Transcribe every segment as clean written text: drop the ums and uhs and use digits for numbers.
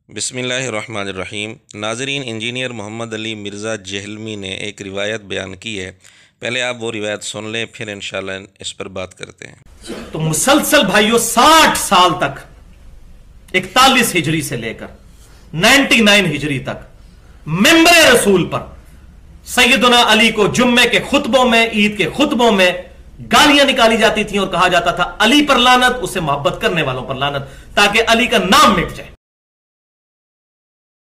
बिस्मिल्लाहिर्रहमानिर्रहीम। नाज़रीन, इंजीनियर मोहम्मद अली मिर्ज़ा जहलमी ने एक रिवायत बयान की है। पहले आप वो रिवायत सुन लें, फिर इंशाल्लाह इस पर बात करते हैं। तो मुसलसल भाइयों 60 साल तक 41 हिजरी से लेकर 99 हिजरी तक मिंबर रसूल पर सैयदना अली को जुम्मे के खुतबों में, ईद के खुतबों में गालियां निकाली जाती थी और कहा जाता था अली पर लानत, उससे मोहब्बत करने वालों पर लानत, ताकि अली का नाम मिट जाए।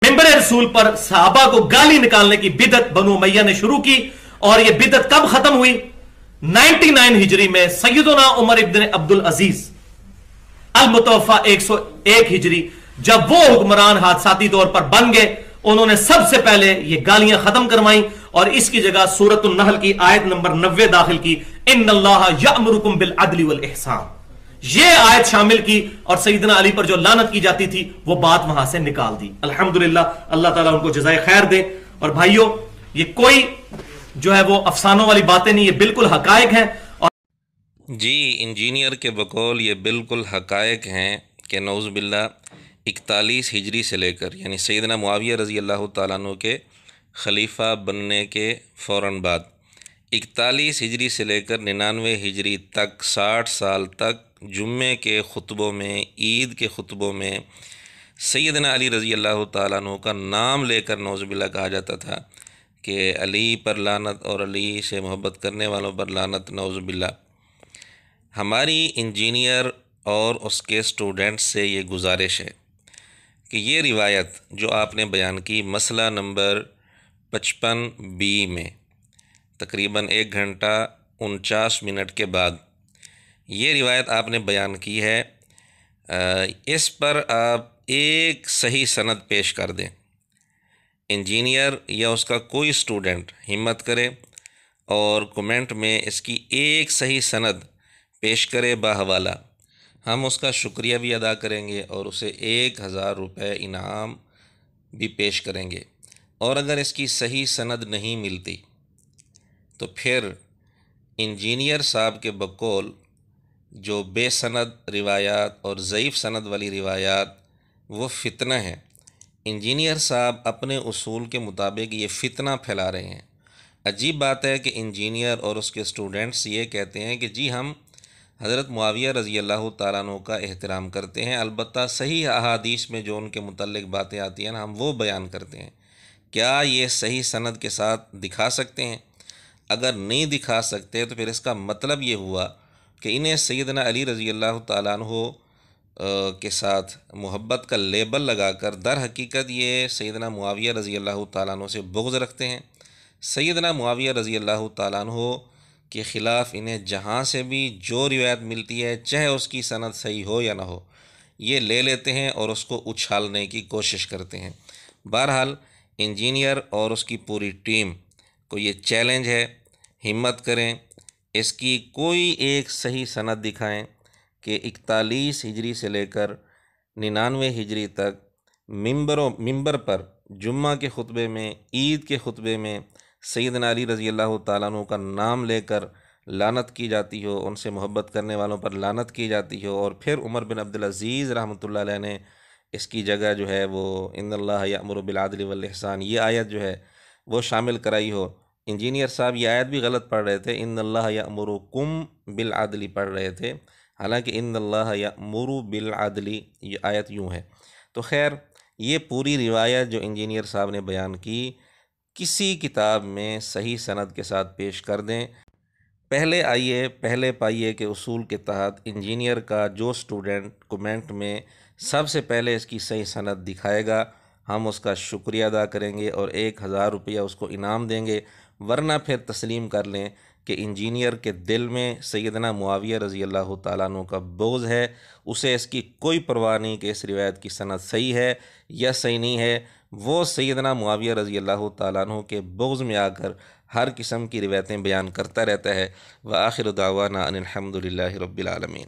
मिंबर रसूल पर सहाबा को गाली निकालने की बिदत बनु उमैया ने शुरू की। और यह बिदत कब खत्म हुई? 99 हिजरी में सैयदना उमर इब्न अब्दुल अजीज अल मुतवफ़ा 101 हिजरी, जब वो हुक्मरान हादसाती तौर पर बन गए, उन्होंने सबसे पहले ये गालियां खत्म करवाई और इसकी जगह सूरतुन नहल की आयत नंबर 90 दाखिल की, इन्नल्लाह यअमुरुकुम बिल अदली वल इहसान। ये आयत शामिल की और सैयदना अली पर जो लानत की जाती थी वो बात वहां से निकाल दी। अल्हम्दुलिल्लाह, अल्लाह ताला उनको जज़ाए खैर दे। और भाइयों, ये कोई जो है वो अफसानों वाली बातें नहीं, ये बिल्कुल हकायक हैं। और जी, इंजीनियर के बकौल ये बिल्कुल हकायक हैं कि नौज़ुबिल्लाह 41 हिजरी से लेकर, यानी सैयदना मुआविया रज़ी अल्लाह तआला अन्हु के खलीफा बनने के फ़ौरन बाद 41 हिजरी से लेकर 99 हिजरी तक 60 साल तक जुम्मे के खुतबों में, ईद के खुतबों में सैयदना अली रज़ी अल्लाह तआला अन्हु का नाम लेकर नौज़ुबिल्लाह कहा जाता था कि अली पर लानत और अली से मोहब्बत करने वालों पर लानत, नौज़ुबिल्लाह। हमारी इंजीनियर और उसके स्टूडेंट्स से ये गुजारिश है कि ये रिवायत जो आपने बयान की मसला नंबर 55 बी में तकरीबन 1 घंटा 49 मिनट के बाद ये रिवायत आपने बयान की है, इस पर आप एक सही सनद पेश कर दें। इंजीनियर या उसका कोई स्टूडेंट हिम्मत करे और कमेंट में इसकी एक सही सनद पेश करे बाहवाला। हम उसका शुक्रिया भी अदा करेंगे और उसे 1000 रुपये इनाम भी पेश करेंगे। और अगर इसकी सही सनद नहीं मिलती तो फिर इंजीनियर साहब के बकौल जो बेसनद रिवायात और ज़ईफ़ सनद वाली रिवायात वो फ़ितना है। इंजीनियर साहब अपने उसूल के मुताबिक ये फ़ितना फैला रहे हैं। अजीब बात है कि इंजीनियर और उसके स्टूडेंट्स ये कहते हैं कि जी हम हज़रत मुआविया रज़ी अल्लाह तआला अन्हु का एहतराम करते हैं, अलबत्ता सही अहादीस में जो उनके मुतल्लिक़ बातें आती हैं ना, हम वो बयान करते हैं। क्या ये सही सनद के साथ दिखा सकते हैं? अगर नहीं दिखा सकते तो फिर इसका मतलब ये हुआ कि इन्हें सैयदना अली रज़ी अल्लाह तआला अन्हु के साथ मोहब्बत का लेबल लगाकर दर हकीकत ये सैयदना मुआविया रज़ी अल्लाह तआला अन्हु से बुग़्ज़ रखते हैं। सैयदना मुआविया रज़ी अल्लाह तआला अन्हु के ख़िलाफ़ इन्हें जहाँ से भी जो रिवायत मिलती है, चाहे उसकी सनद सही हो या ना हो, ये ले लेते हैं और उसको उछालने की कोशिश करते हैं। बहरहाल इंजीनियर और उसकी पूरी टीम को ये चैलेंज है, हिम्मत करें, इसकी कोई एक सही सनद दिखाएं कि 41 हिजरी से लेकर 99 हिजरी तक मिंबर पर जुम्मा के खुतबे में, ईद के खुतबे में सैयदना अली रज़ी अल्लाह तआला अन्हु का नाम लेकर लानत की जाती हो, उनसे मोहब्बत करने वालों पर लानत की जाती हो। और फिर उमर बिन अब्दुल अज़ीज़ रहमतुल्लाह अलैह ने इसकी जगह जो है वो इन्नल्लाह यअमुरु बिल अदली वल इहसान ये आयत जो है वो शामिल कराई हो। इंजीनियर साहब ये आयत भी गलत पढ़ रहे थे, इन्नल्लाह यअमुरुकुम बिल अदली पढ़ रहे थे, हालांकि इन्नल्लाह यअमुरु बिल अदली ये आयत यूँ है। तो खैर, ये पूरी रिवायत जो इंजीनियर साहब ने बयान की किसी किताब में सही सनद के साथ पेश कर दें। पहले आइए, पहले पाइए कि उसूल के तहत इंजीनियर का जो स्टूडेंट कमेंट में सबसे पहले इसकी सही सनद दिखाएगा, हम उसका शुक्रिया अदा करेंगे और 1000 रुपया उसको इनाम देंगे। वरना फिर तस्लीम कर लें कि इंजीनियर के दिल में सैयदना मुआविया रज़ी अल्लाह तआला अन्हु का बोझ है, उसे इसकी कोई परवाह नहीं कि इस रिवायत की सनद सही है या सही नहीं है। वो सैयदना मुआविया रज़ी अल्लाह तआला अन्हु के बोझ में आकर हर किस्म की रिवायतें बयान करता रहता है। व आखिर दावाना अनिल हम्दुलिल्लाहि रब्बिल आलमीन।